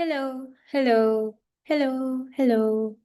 Hello, hello, hello, hello.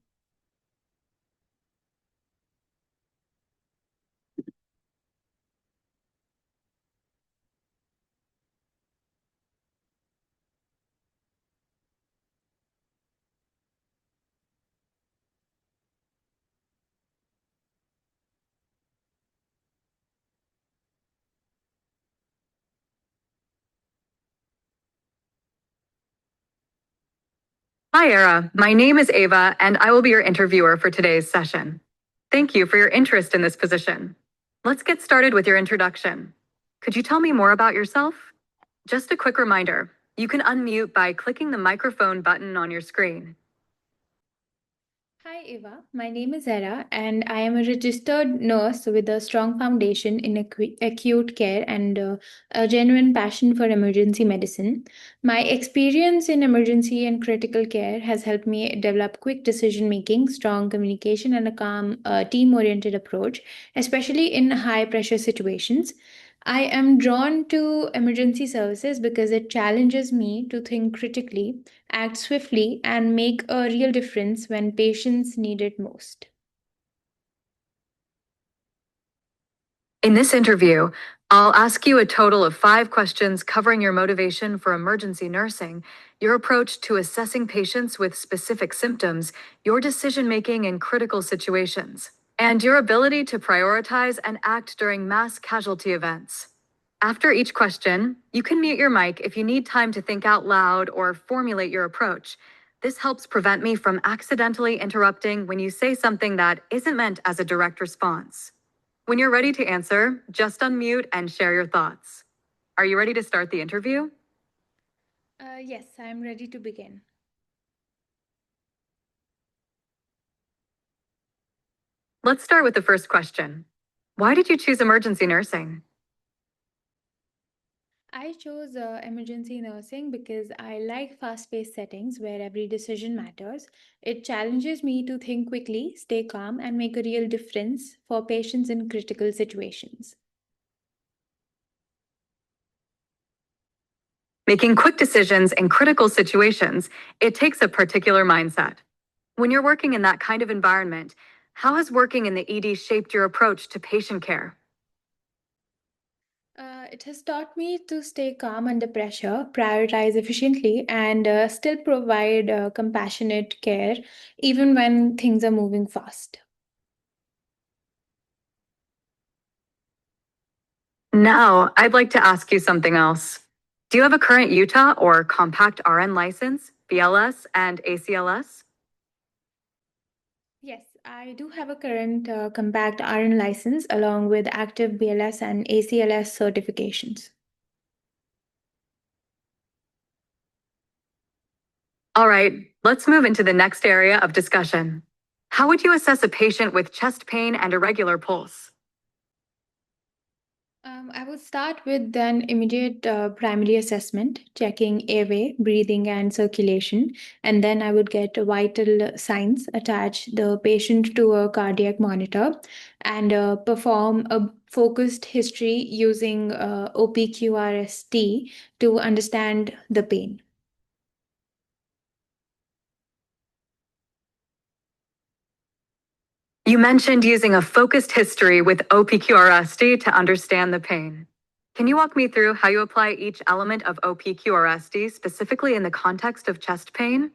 Hi, Era. My name is Ava, and I will be your interviewer for today's session. Thank you for your interest in this position. Let's get started with your introduction. Could you tell me more about yourself? Just a quick reminder, you can unmute by clicking the microphone button on your screen. Hi, Eva. My name is Zara, and I am a registered nurse with a strong foundation in acute care and a genuine passion for emergency medicine. My experience in emergency and critical care has helped me develop quick decision making, strong communication, and a calm, team oriented approach, especially in high pressure situations. I am drawn to emergency services because it challenges me to think critically, act swiftly, and make a real difference when patients need it most. In this interview, I'll ask you a total of 5 questions covering your motivation for emergency nursing, your approach to assessing patients with specific symptoms, your decision making in critical situations, and your ability to prioritize and act during mass casualty events. After each question, you can mute your mic if you need time to think out loud or formulate your approach. This helps prevent me from accidentally interrupting when you say something that isn't meant as a direct response. When you're ready to answer, just unmute and share your thoughts. Are you ready to start the interview? Yes, I am ready to begin. Let's start with the first question. Why did you choose emergency nursing? I chose emergency nursing because I like fast paced settings where every decision matters. It challenges me to think quickly, stay calm, and make a real difference for patients in critical situations. Making quick decisions in critical situations, it takes a particular mindset. When you're working in that kind of environment, how has working in the ED shaped your approach to patient care? It has taught me to stay calm under pressure, prioritize efficiently, and still provide compassionate care even when things are moving fast. Now, I'd like to ask you something else. Do you have a current Utah or compact RN license, BLS, and ACLS? Yes, I do have a current compact RN license along with active BLS and ACLS certifications. All right, let's move into the next area of discussion. How would you assess a patient with chest pain and irregular pulse? I would start with an immediate primary assessment, checking airway, breathing, and circulation. And then I would get vital signs, attach the patient to a cardiac monitor, and perform a focused history using OPQRST to understand the pain. You mentioned using a focused history with OPQRST to understand the pain. Can you walk me through how you apply each element of OPQRST specifically in the context of chest pain?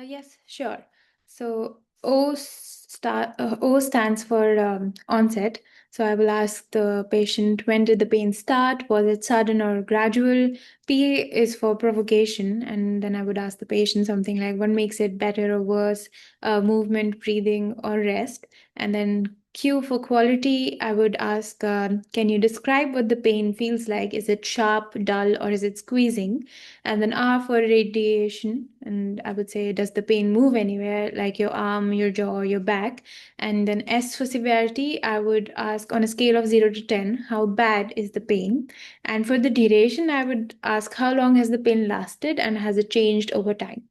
Yes, sure. So O stands for onset. So I will ask the patient, when did the pain start? Was it sudden or gradual? P is for provocation, and then I would ask the patient something like, what makes it better or worse? Movement, breathing, or rest? And then Q for quality, I would ask, can you describe what the pain feels like? Is it sharp, dull, or is it squeezing? And then R for radiation. And I would say, does the pain move anywhere, like your arm, your jaw, or your back? And then S for severity, I would ask on a scale of 0 to 10, how bad is the pain? And for the duration, I would ask, how long has the pain lasted and has it changed over time?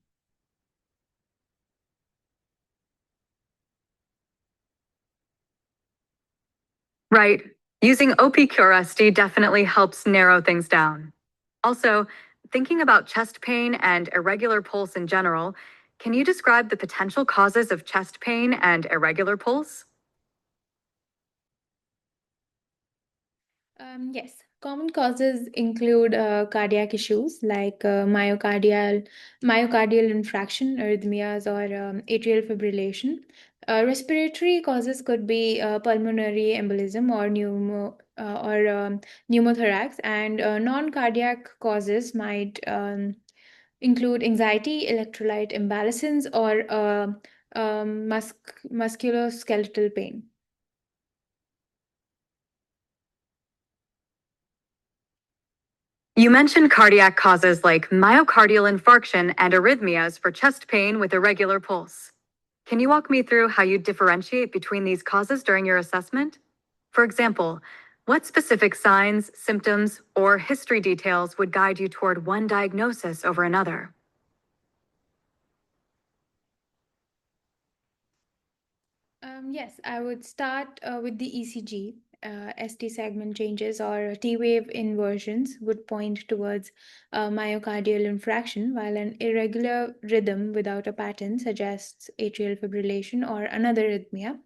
Right. Using OPQRST definitely helps narrow things down. Also, thinking about chest pain and irregular pulse in general, can you describe the potential causes of chest pain and irregular pulse? Yes, common causes include cardiac issues like myocardial infarction, arrhythmias, or atrial fibrillation. Respiratory causes could be pulmonary embolism or pneumothorax, and non-cardiac causes might include anxiety, electrolyte imbalances, or musculoskeletal pain. You mentioned cardiac causes like myocardial infarction and arrhythmias for chest pain with irregular pulse. Can you walk me through how you differentiate between these causes during your assessment? For example, what specific signs, symptoms, or history details would guide you toward one diagnosis over another? Yes, I would start with the ECG. ST segment changes or T wave inversions would point towards myocardial infraction, while an irregular rhythm without a pattern suggests atrial fibrillation or another arrhythmia.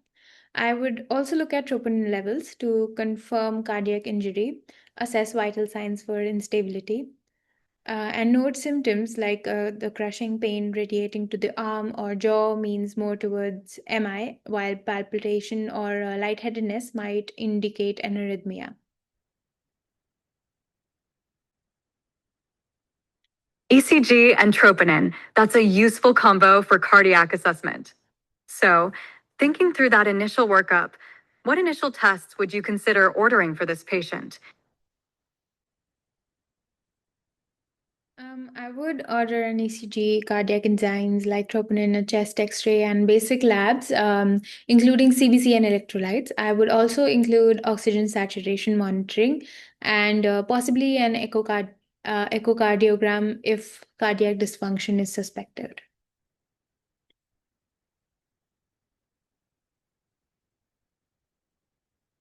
I would also look at troponin levels to confirm cardiac injury, assess vital signs for instability, and note symptoms like the crushing pain radiating to the arm or jaw means more towards MI, while palpitation or lightheadedness might indicate an arrhythmia. ECG and troponin, that's a useful combo for cardiac assessment. So, thinking through that initial workup, what initial tests would you consider ordering for this patient? I would order an ECG, cardiac enzymes like troponin, a chest X-ray, and basic labs, including CBC and electrolytes. I would also include oxygen saturation monitoring and possibly an echocardiogram if cardiac dysfunction is suspected.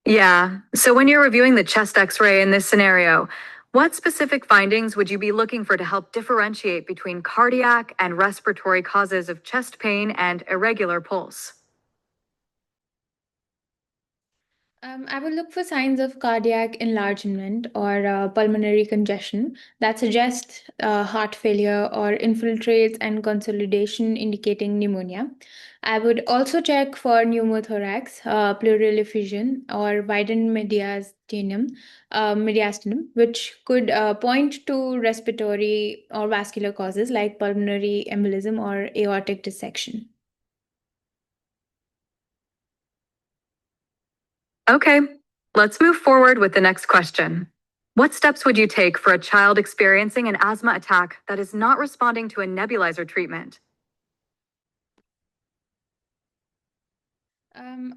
Yeah, so when you're reviewing the chest x ray in this scenario, what specific findings would you be looking for to help differentiate between cardiac and respiratory causes of chest pain and irregular pulse? I would look for signs of cardiac enlargement or pulmonary congestion that suggest heart failure or infiltrates and consolidation indicating pneumonia. I would also check for pneumothorax, pleural effusion, or widened mediastinum, which could point to respiratory or vascular causes like pulmonary embolism or aortic dissection. Okay, let's move forward with the next question. What steps would you take for a child experiencing an asthma attack that is not responding to a nebulizer treatment?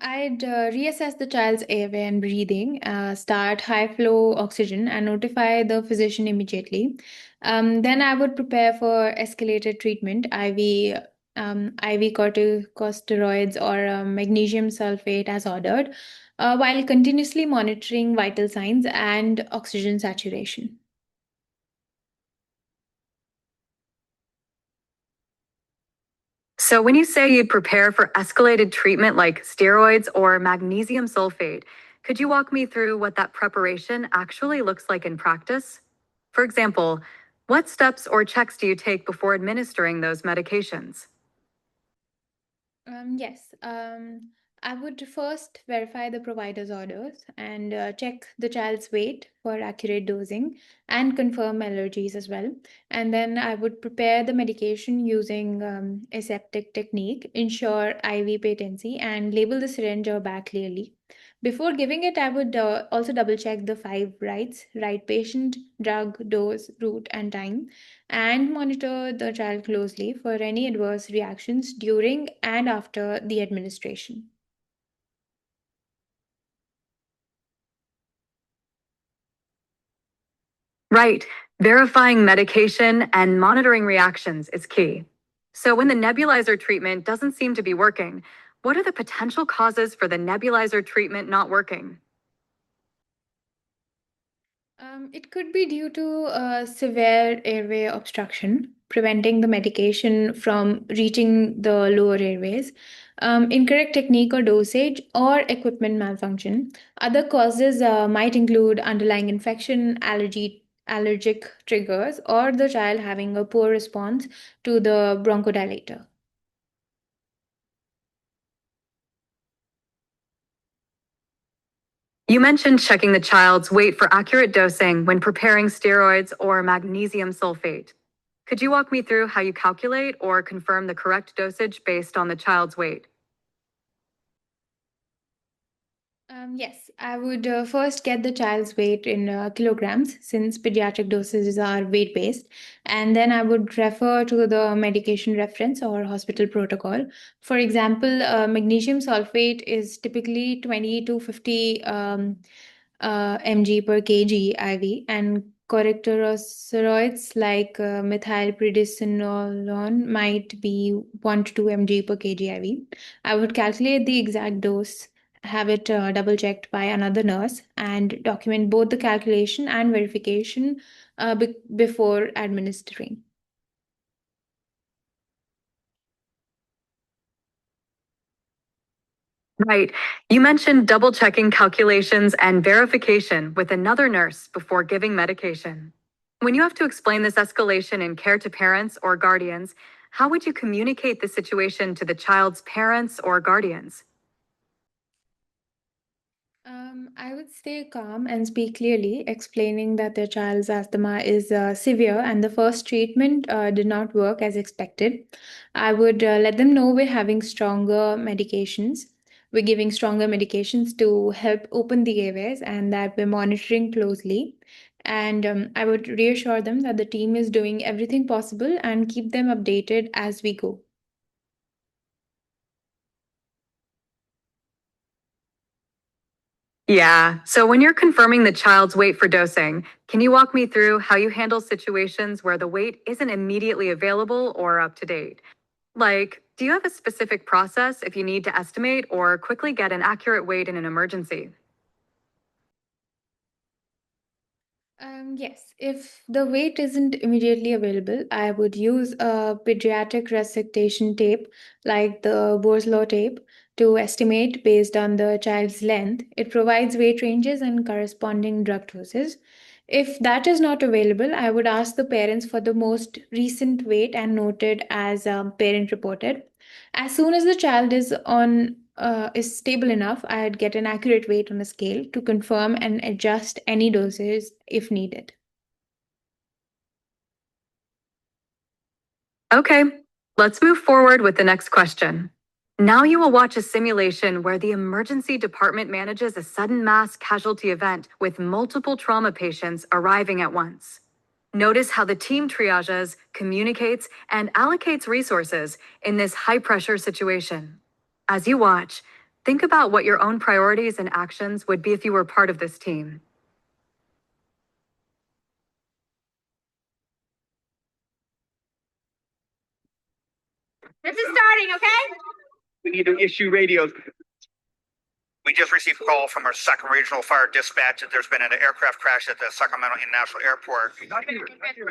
I'd reassess the child's airway and breathing, start high flow oxygen, and notify the physician immediately. Then I would prepare for escalated treatment, IV corticosteroids or magnesium sulfate as ordered, while continuously monitoring vital signs and oxygen saturation. So, when you say you'd prepare for escalated treatment like steroids or magnesium sulfate, could you walk me through what that preparation actually looks like in practice? For example, what steps or checks do you take before administering those medications? Yes, I would first verify the provider's orders and check the child's weight for accurate dosing and confirm allergies as well. And then I would prepare the medication using aseptic technique, ensure IV patency, and label the syringe or bag clearly. Before giving it, I would also double check the five rights: right patient, drug, dose, route, and time, and monitor the child closely for any adverse reactions during and after the administration. Right, verifying medication and monitoring reactions is key. So, when the nebulizer treatment doesn't seem to be working, what are the potential causes for the nebulizer treatment not working? It could be due to severe airway obstruction, preventing the medication from reaching the lower airways, incorrect technique or dosage, or equipment malfunction. Other causes might include underlying infection, allergic triggers, or the child having a poor response to the bronchodilator. You mentioned checking the child's weight for accurate dosing when preparing steroids or magnesium sulfate. Could you walk me through how you calculate or confirm the correct dosage based on the child's weight? Yes, I would first get the child's weight in kilograms since pediatric dosages are weight based, and then I would refer to the medication reference or hospital protocol. For example, magnesium sulfate is typically 20 to 50 mg per kg IV, and corticosteroids like methylprednisolone might be 1 to 2 mg per kg IV. I would calculate the exact dose, have it double checked by another nurse, and document both the calculation and verification before administering. Right. You mentioned double checking calculations and verification with another nurse before giving medication. When you have to explain this escalation in care to parents or guardians, how would you communicate the situation to the child's parents or guardians? I would stay calm and speak clearly, explaining that their child's asthma is severe and the first treatment did not work as expected. I would let them know we're having stronger medications. We're giving stronger medications to help open the airways and that we're monitoring closely. And I would reassure them that the team is doing everything possible and keep them updated as we go. Yeah. So when you're confirming the child's weight for dosing, can you walk me through how you handle situations where the weight isn't immediately available or up to date? Like, do you have a specific process if you need to estimate or quickly get an accurate weight in an emergency? Yes, if the weight isn't immediately available, I would use a pediatric resuscitation tape like the Borslow tape to estimate based on the child's length. It provides weight ranges and corresponding drug doses. If that is not available, I would ask the parents for the most recent weight and note it as parent reported. As soon as the child is stable enough, I'd get an accurate weight on a scale to confirm and adjust any doses if needed. Okay, let's move forward with the next question. Now you will watch a simulation where the emergency department manages a sudden mass casualty event with multiple trauma patients arriving at once. Notice how the team triages, communicates, and allocates resources in this high pressure situation. As you watch, think about what your own priorities and actions would be if you were part of this team. This is starting, okay? We need to issue radios. We just received a call from our Sacramento Regional Fire Dispatch that there's been an aircraft crash at the Sacramento International Airport.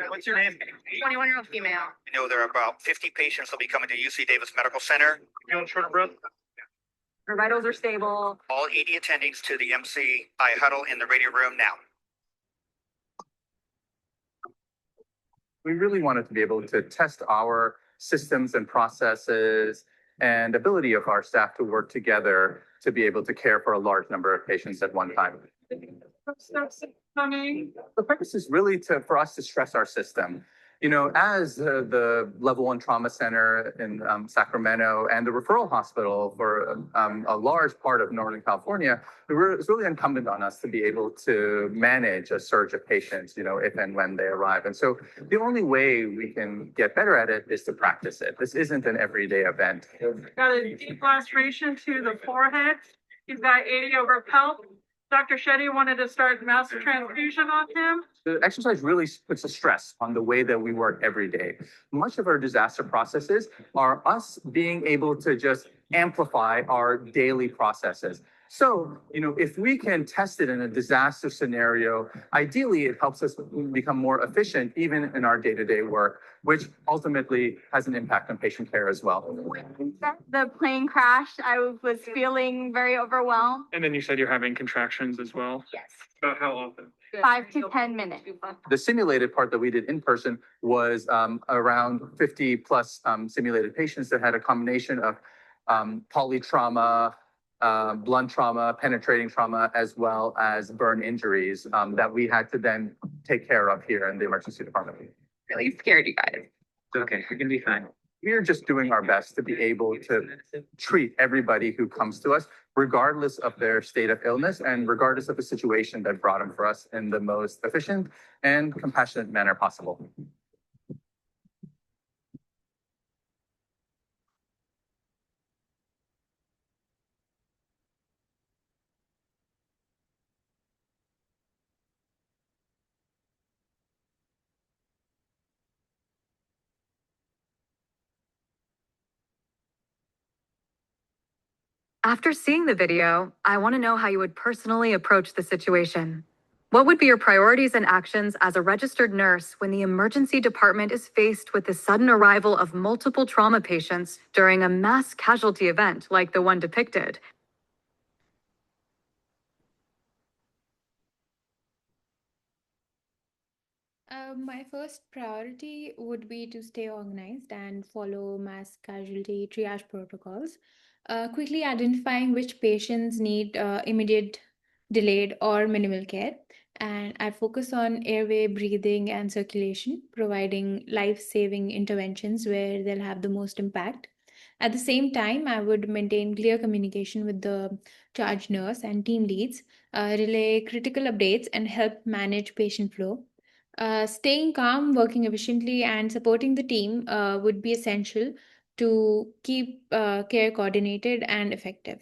What's your name? 21-year-old female. We know there are about 50 patients that'll be coming to UC Davis Medical Center. You on short breath? Her vitals are stable. All 80 attendings to the MCI huddle in the radio room now. We really wanted to be able to test our systems and processes and ability of our staff to work together to be able to care for a large number of patients at one time. The purpose is really for us to stress our system. You know, as the Level 1 Trauma Center in Sacramento and the referral hospital for a large part of Northern California, it's really incumbent on us to be able to manage a surge of patients, you know, if and when they arrive. And so the only way we can get better at it is to practice it. This isn't an everyday event. Got a deep laceration to the forehead. He's got 80 over pelt. Dr. Shetty wanted to start mass transfusion on him. The exercise really puts a stress on the way that we work every day. Much of our disaster processes are us being able to just amplify our daily processes. So, if we can test it in a disaster scenario, ideally it helps us become more efficient even in our day-to-day work, which ultimately has an impact on patient care as well. The plane crashed. I was feeling very overwhelmed. And then you said you're having contractions as well. Yes. About how often? 5 to 10 minutes. The simulated part that we did in person was around 50 plus simulated patients that had a combination of polytrauma, blunt trauma, penetrating trauma, as well as burn injuries that we had to then take care of here in the emergency department. Really scared you guys. It's okay, you're gonna be fine. We're just doing our best to be able to treat everybody who comes to us, regardless of their state of illness and regardless of the situation that brought them for us in the most efficient and compassionate manner possible. After seeing the video, I want to know how you would personally approach the situation. What would be your priorities and actions as a registered nurse when the emergency department is faced with the sudden arrival of multiple trauma patients during a mass casualty event like the one depicted? My first priority would be to stay organized and follow mass casualty triage protocols, quickly identifying which patients need immediate, delayed, or minimal care. And I focus on airway, breathing, and circulation, providing life-saving interventions where they'll have the most impact. At the same time, I would maintain clear communication with the charge nurse and team leads, relay critical updates, and help manage patient flow. Staying calm, working efficiently, and supporting the team would be essential to keep care coordinated and effective.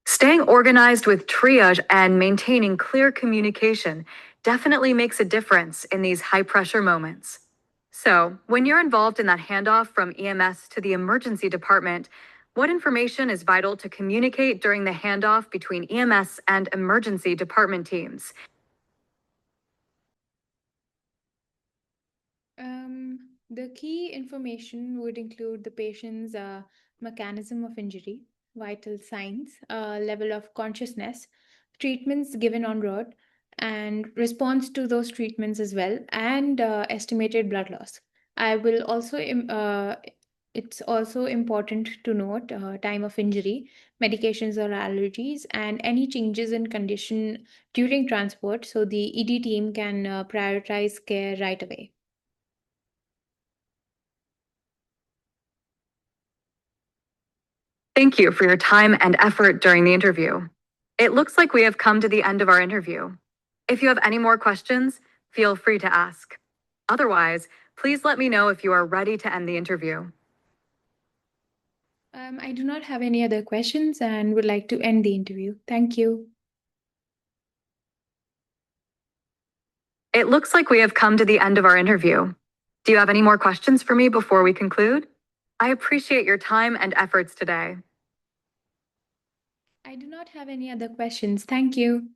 Staying organized with triage and maintaining clear communication definitely makes a difference in these high pressure moments. So, when you're involved in that handoff from EMS to the emergency department, what information is vital to communicate during the handoff between EMS and emergency department teams? The key information would include the patient's mechanism of injury, vital signs, level of consciousness, treatments given on road, and response to those treatments as well, and estimated blood loss. I will also, it's also important to note time of injury, medications or allergies, and any changes in condition during transport so the ED team can prioritize care right away. Thank you for your time and effort during the interview. It looks like we have come to the end of our interview. If you have any more questions, feel free to ask. Otherwise, please let me know if you are ready to end the interview. I do not have any other questions and would like to end the interview. Thank you. It looks like we have come to the end of our interview. Do you have any more questions for me before we conclude? I appreciate your time and efforts today. I do not have any other questions. Thank you.